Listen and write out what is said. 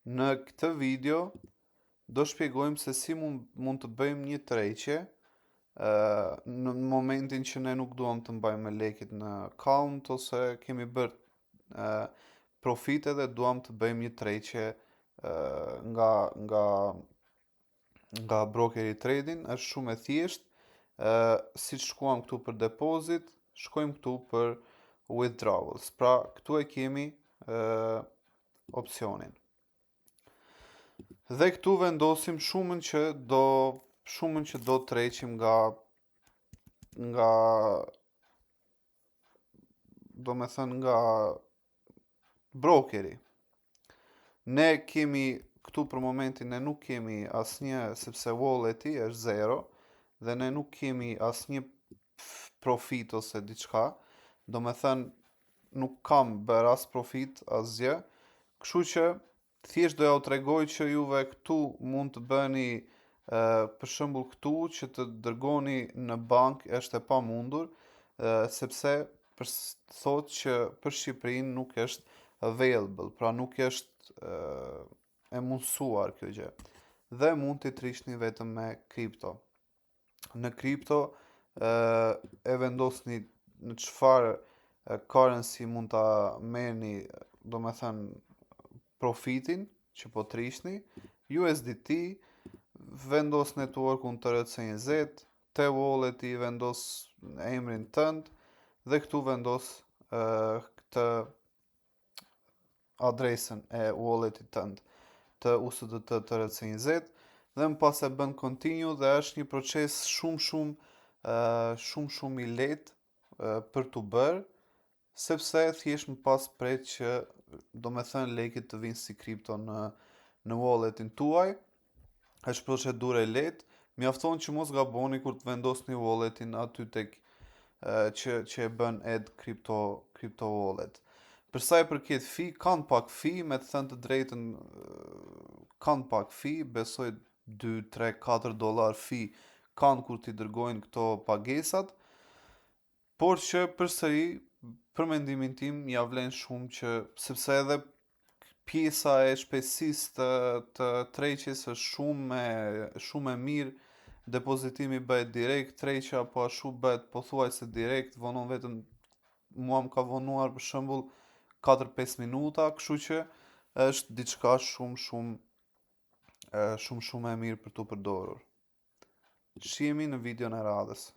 Në këtë video do shpjegojmë se si mund të bëjmë një tërheqje në momentin që ne nuk duam të mbajmë lekët në account ose kemi bërë profite dhe duam të bëjmë një tërheqje nga brokeri trading. Është shumë e thjeshtë. Si shkuam këtu për deposit, shkojmë këtu për withdrawals. Pra, këtu e kemi opcionin. Dhe këtu vendosim shumën që do tërheqim nga nga brokeri. Ne kemi këtu për momentin ne nuk kemi asnjë, sepse walleti është 0 dhe ne nuk kemi asnjë profit ose diçka. Do me thënë nuk kam bërë as profit, asgjë. Kështu që thjesht doja u tregoj që juve këtu mund të bëni për shembull këtu që të dërgoni në bankë është e pamundur, sepse thotë që për Shqipërinë nuk është available, pra nuk është e mundësuar kjo gjë. Dhe mund të trishni vetëm me kripto. Në kripto e vendosni në çfarë currency mund ta merrni, do me thënë profitin që po trishni. USDT, vendos networkun TRC20, te walleti vendos emrin tënd dhe këtu vendos këtë adresën e walletit tënd të USDT TRC20 dhe më pas e bën continue dhe është një proces shumë i lehtë për të bërë, sepse thjesht më pas pret që do me thënë lekët të vinë si kripto në walletin tuaj. Është procedurë e lehtë, mjafton që mos gaboni kur të vendosni walletin aty tek që e bën add crypto wallet. Për sa i përket fee, kanë pak fee, me të thënë të drejtën, kanë pak fee, besoj 2, 3, 4 dollar fee kanë kur t'i dërgojnë këto pagesat, por që përsëri, për mendimin tim, ja vlen shumë që, sepse edhe pjesa e shpejtësisë të tërheqjes është shumë e mirë. Depozitimi bëhet direkt, tërheqja po ashtu bëhet pothuajse direkt, vonon vetëm, mua më ka vonuar për shembull 4-5 minuta, kështu që është diçka shumë e mirë për tu përdorur. Shihemi në videon e radhës.